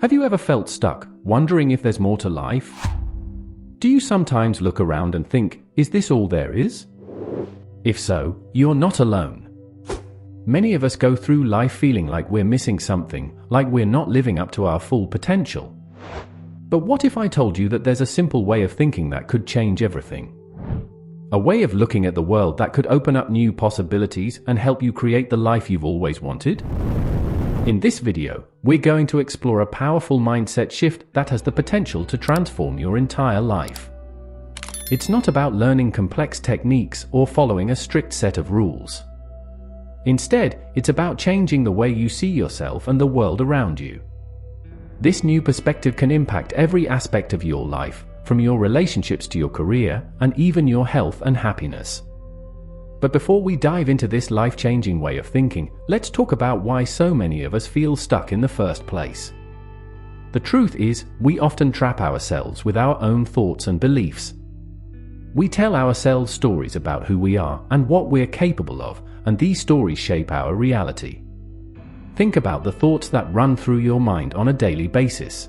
Have you ever felt stuck, wondering if there's more to life? Do you sometimes look around and think, is this all there is? If so, you're not alone. Many of us go through life feeling like we're missing something, like we're not living up to our full potential. But what if I told you that there's a simple way of thinking that could change everything? A way of looking at the world that could open up new possibilities and help you create the life you've always wanted? In this video, we're going to explore a powerful mindset shift that has the potential to transform your entire life. It's not about learning complex techniques or following a strict set of rules. Instead, it's about changing the way you see yourself and the world around you. This new perspective can impact every aspect of your life, from your relationships to your career, and even your health and happiness. But before we dive into this life-changing way of thinking, let's talk about why so many of us feel stuck in the first place. The truth is, we often trap ourselves with our own thoughts and beliefs. We tell ourselves stories about who we are and what we're capable of, and these stories shape our reality. Think about the thoughts that run through your mind on a daily basis.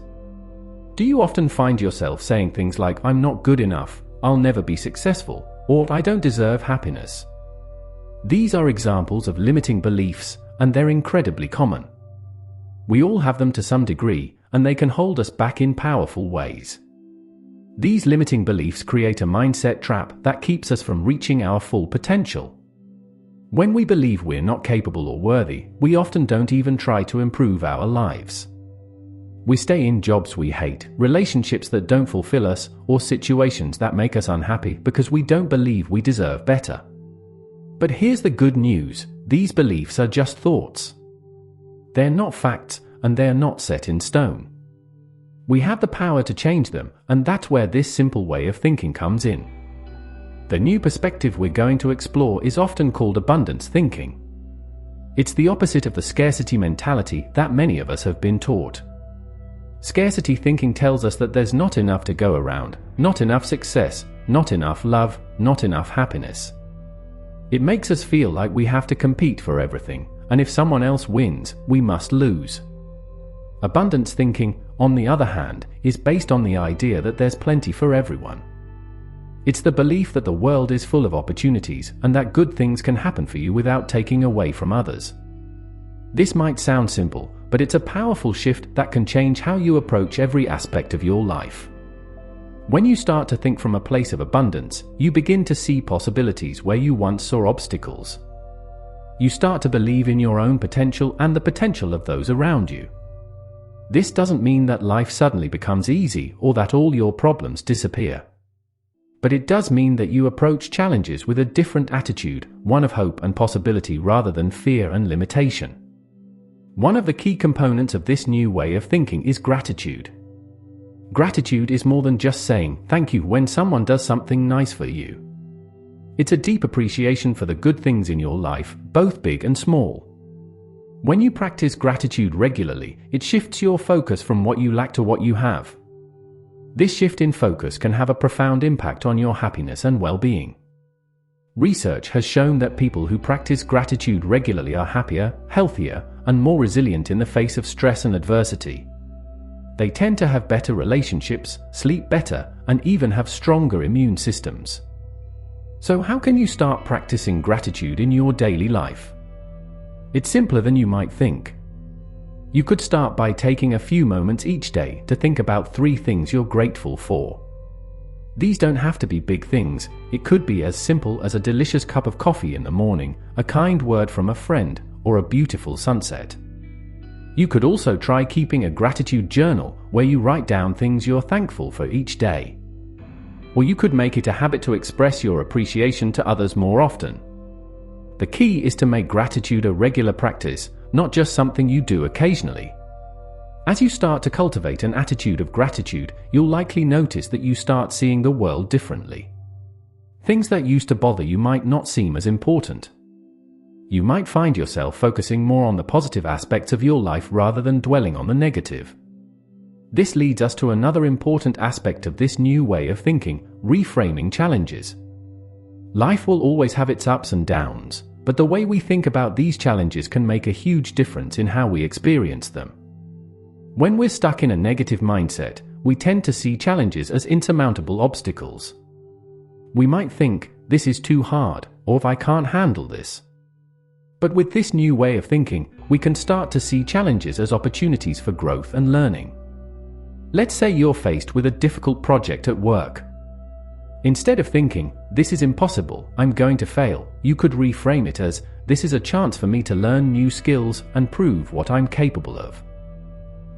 Do you often find yourself saying things like, I'm not good enough, I'll never be successful, or I don't deserve happiness? These are examples of limiting beliefs, and they're incredibly common. We all have them to some degree, and they can hold us back in powerful ways. These limiting beliefs create a mindset trap that keeps us from reaching our full potential. When we believe we're not capable or worthy, we often don't even try to improve our lives. We stay in jobs we hate, relationships that don't fulfill us, or situations that make us unhappy because we don't believe we deserve better. But here's the good news, these beliefs are just thoughts. They're not facts, and they're not set in stone. We have the power to change them, and that's where this simple way of thinking comes in. The new perspective we're going to explore is often called abundance thinking. It's the opposite of the scarcity mentality that many of us have been taught. Scarcity thinking tells us that there's not enough to go around, not enough success, not enough love, not enough happiness. It makes us feel like we have to compete for everything, and if someone else wins, we must lose. Abundance thinking, on the other hand, is based on the idea that there's plenty for everyone. It's the belief that the world is full of opportunities and that good things can happen for you without taking away from others. This might sound simple, but it's a powerful shift that can change how you approach every aspect of your life. When you start to think from a place of abundance, you begin to see possibilities where you once saw obstacles. You start to believe in your own potential and the potential of those around you. This doesn't mean that life suddenly becomes easy or that all your problems disappear. But it does mean that you approach challenges with a different attitude, one of hope and possibility rather than fear and limitation. One of the key components of this new way of thinking is gratitude. Gratitude is more than just saying thank you when someone does something nice for you. It's a deep appreciation for the good things in your life, both big and small. When you practice gratitude regularly, it shifts your focus from what you lack to what you have. This shift in focus can have a profound impact on your happiness and well-being. Research has shown that people who practice gratitude regularly are happier, healthier, and more resilient in the face of stress and adversity. They tend to have better relationships, sleep better, and even have stronger immune systems. So how can you start practicing gratitude in your daily life? It's simpler than you might think. You could start by taking a few moments each day to think about 3 things you're grateful for. These don't have to be big things. It could be as simple as a delicious cup of coffee in the morning, a kind word from a friend, or a beautiful sunset. You could also try keeping a gratitude journal where you write down things you're thankful for each day. Or you could make it a habit to express your appreciation to others more often. The key is to make gratitude a regular practice, not just something you do occasionally. As you start to cultivate an attitude of gratitude, you'll likely notice that you start seeing the world differently. Things that used to bother you might not seem as important. You might find yourself focusing more on the positive aspects of your life rather than dwelling on the negative. This leads us to another important aspect of this new way of thinking, reframing challenges. Life will always have its ups and downs, but the way we think about these challenges can make a huge difference in how we experience them. When we're stuck in a negative mindset, we tend to see challenges as insurmountable obstacles. We might think, this is too hard, or if I can't handle this. But with this new way of thinking, we can start to see challenges as opportunities for growth and learning. Let's say you're faced with a difficult project at work. Instead of thinking, this is impossible, I'm going to fail, you could reframe it as, this is a chance for me to learn new skills and prove what I'm capable of.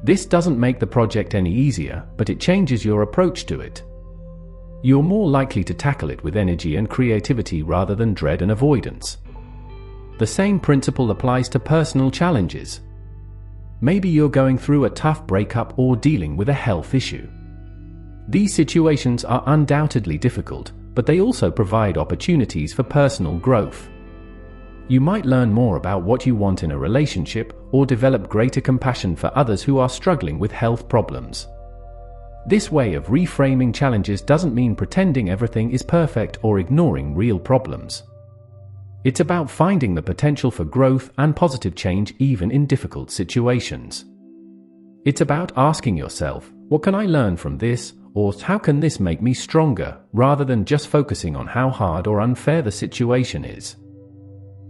This doesn't make the project any easier, but it changes your approach to it. You're more likely to tackle it with energy and creativity rather than dread and avoidance. The same principle applies to personal challenges. Maybe you're going through a tough breakup or dealing with a health issue. These situations are undoubtedly difficult, but they also provide opportunities for personal growth. You might learn more about what you want in a relationship or develop greater compassion for others who are struggling with health problems. This way of reframing challenges doesn't mean pretending everything is perfect or ignoring real problems. It's about finding the potential for growth and positive change even in difficult situations. It's about asking yourself, what can I learn from this, or how can this make me stronger, rather than just focusing on how hard or unfair the situation is.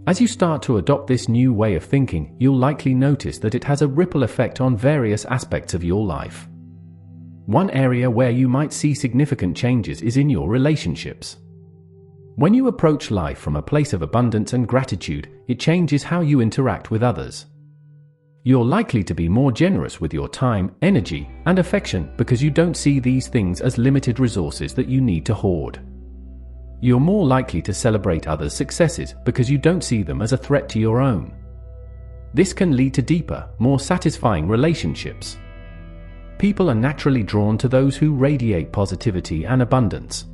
As you start to adopt this new way of thinking, you'll likely notice that it has a ripple effect on various aspects of your life. One area where you might see significant changes is in your relationships. When you approach life from a place of abundance and gratitude, it changes how you interact with others. You're likely to be more generous with your time, energy, and affection because you don't see these things as limited resources that you need to hoard. You're more likely to celebrate others' successes because you don't see them as a threat to your own. This can lead to deeper, more satisfying relationships. People are naturally drawn to those who radiate positivity and abundance.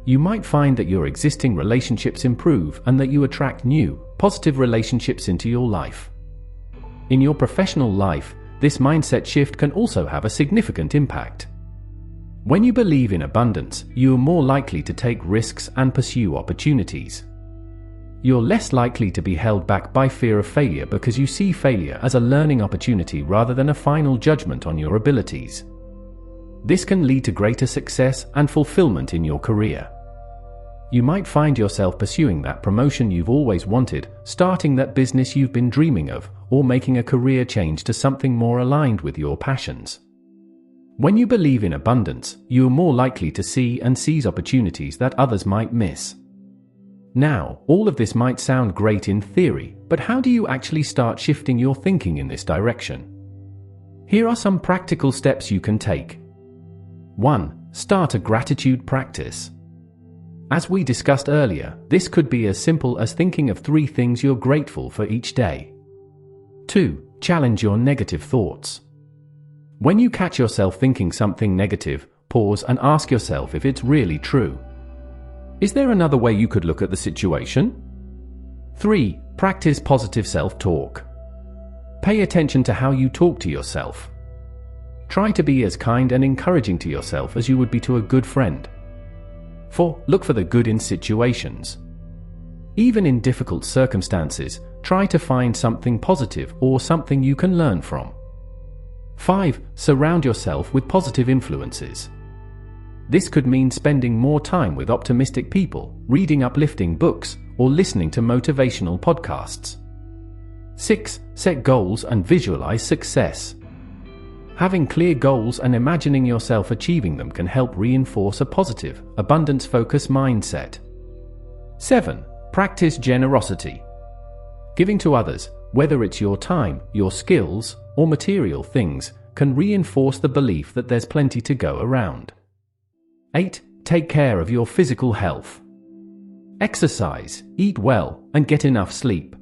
You might find that your existing relationships improve and that you attract new, positive relationships into your life. In your professional life, this mindset shift can also have a significant impact. When you believe in abundance, you are more likely to take risks and pursue opportunities. You're less likely to be held back by fear of failure because you see failure as a learning opportunity rather than a final judgment on your abilities. This can lead to greater success and fulfillment in your career. You might find yourself pursuing that promotion you've always wanted, starting that business you've been dreaming of, or making a career change to something more aligned with your passions. When you believe in abundance, you are more likely to see and seize opportunities that others might miss. Now, all of this might sound great in theory, but how do you actually start shifting your thinking in this direction? Here are some practical steps you can take. 1. Start a gratitude practice. As we discussed earlier, this could be as simple as thinking of 3 things you're grateful for each day. 2. Challenge your negative thoughts. When you catch yourself thinking something negative, pause and ask yourself if it's really true. Is there another way you could look at the situation? 3. Practice positive self-talk. Pay attention to how you talk to yourself. Try to be as kind and encouraging to yourself as you would be to a good friend. 4. Look for the good in situations. Even in difficult circumstances, try to find something positive or something you can learn from. 5. Surround yourself with positive influences. This could mean spending more time with optimistic people, reading uplifting books, or listening to motivational podcasts. 6. Set goals and visualize success. Having clear goals and imagining yourself achieving them can help reinforce a positive, abundance-focused mindset. 7. Practice generosity. Giving to others, whether it's your time, your skills, or material things, can reinforce the belief that there's plenty to go around. 8. Take care of your physical health. Exercise, eat well, and get enough sleep.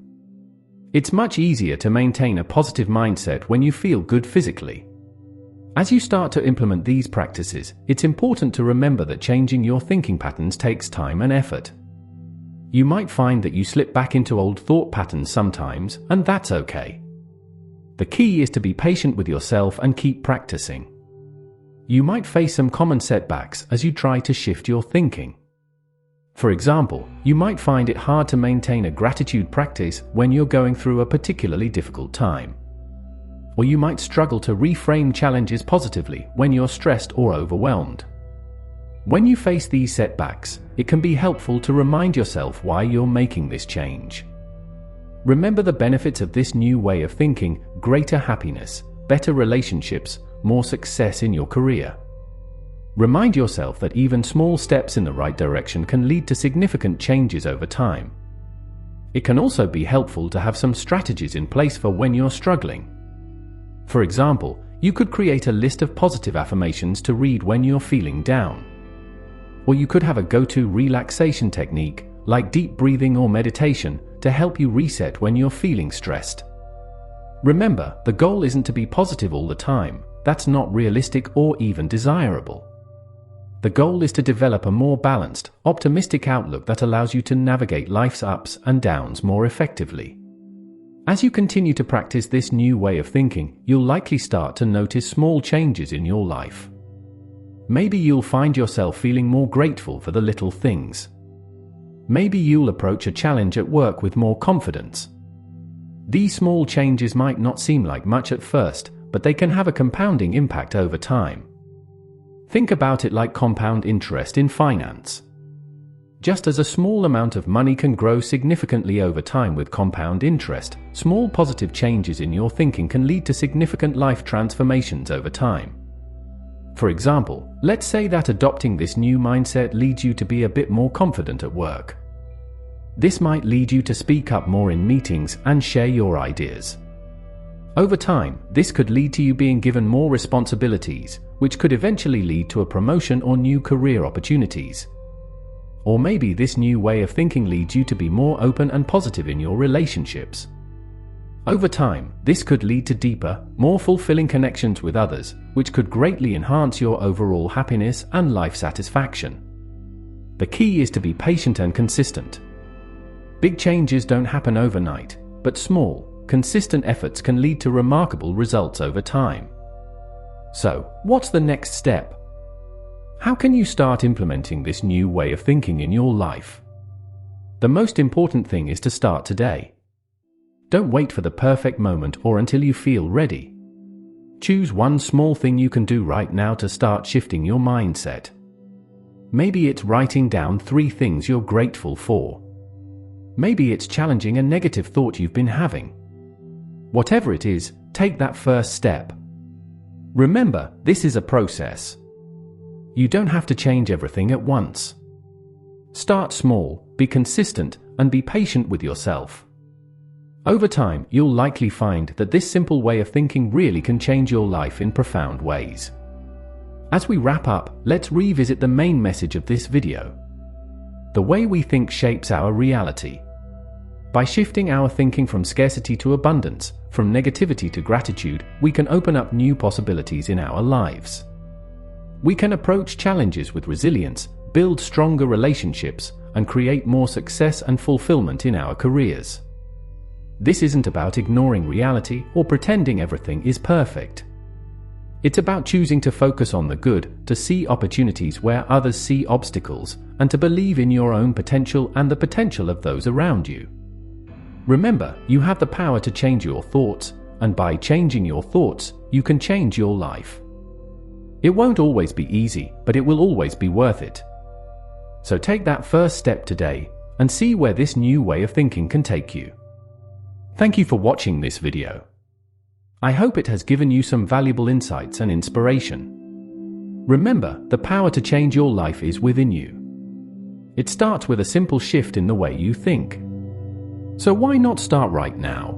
It's much easier to maintain a positive mindset when you feel good physically. As you start to implement these practices, it's important to remember that changing your thinking patterns takes time and effort. You might find that you slip back into old thought patterns sometimes, and that's okay. The key is to be patient with yourself and keep practicing. You might face some common setbacks as you try to shift your thinking. For example, you might find it hard to maintain a gratitude practice when you're going through a particularly difficult time. Or you might struggle to reframe challenges positively when you're stressed or overwhelmed. When you face these setbacks, it can be helpful to remind yourself why you're making this change. Remember the benefits of this new way of thinking: greater happiness, better relationships, more success in your career. Remind yourself that even small steps in the right direction can lead to significant changes over time. It can also be helpful to have some strategies in place for when you're struggling. For example, you could create a list of positive affirmations to read when you're feeling down. Or you could have a go-to relaxation technique, like deep breathing or meditation, to help you reset when you're feeling stressed. Remember, the goal isn't to be positive all the time. That's not realistic or even desirable. The goal is to develop a more balanced, optimistic outlook that allows you to navigate life's ups and downs more effectively. As you continue to practice this new way of thinking, you'll likely start to notice small changes in your life. Maybe you'll find yourself feeling more grateful for the little things. Maybe you'll approach a challenge at work with more confidence. These small changes might not seem like much at first, but they can have a compounding impact over time. Think about it like compound interest in finance. Just as a small amount of money can grow significantly over time with compound interest, small positive changes in your thinking can lead to significant life transformations over time. For example, let's say that adopting this new mindset leads you to be a bit more confident at work. This might lead you to speak up more in meetings and share your ideas. Over time, this could lead to you being given more responsibilities, which could eventually lead to a promotion or new career opportunities. Or maybe this new way of thinking leads you to be more open and positive in your relationships. Over time, this could lead to deeper, more fulfilling connections with others, which could greatly enhance your overall happiness and life satisfaction. The key is to be patient and consistent. Big changes don't happen overnight, but small, consistent efforts can lead to remarkable results over time. So, what's the next step? How can you start implementing this new way of thinking in your life? The most important thing is to start today. Don't wait for the perfect moment or until you feel ready. Choose one small thing you can do right now to start shifting your mindset. Maybe it's writing down 3 things you're grateful for. Maybe it's challenging a negative thought you've been having. Whatever it is, take that first step. Remember, this is a process. You don't have to change everything at once. Start small, be consistent, and be patient with yourself. Over time, you'll likely find that this simple way of thinking really can change your life in profound ways. As we wrap up, let's revisit the main message of this video. The way we think shapes our reality. By shifting our thinking from scarcity to abundance, from negativity to gratitude, we can open up new possibilities in our lives. We can approach challenges with resilience, build stronger relationships, and create more success and fulfillment in our careers. This isn't about ignoring reality or pretending everything is perfect. It's about choosing to focus on the good, to see opportunities where others see obstacles, and to believe in your own potential and the potential of those around you. Remember, you have the power to change your thoughts, and by changing your thoughts, you can change your life. It won't always be easy, but it will always be worth it. So take that first step today, and see where this new way of thinking can take you. Thank you for watching this video. I hope it has given you some valuable insights and inspiration. Remember, the power to change your life is within you. It starts with a simple shift in the way you think. So why not start right now?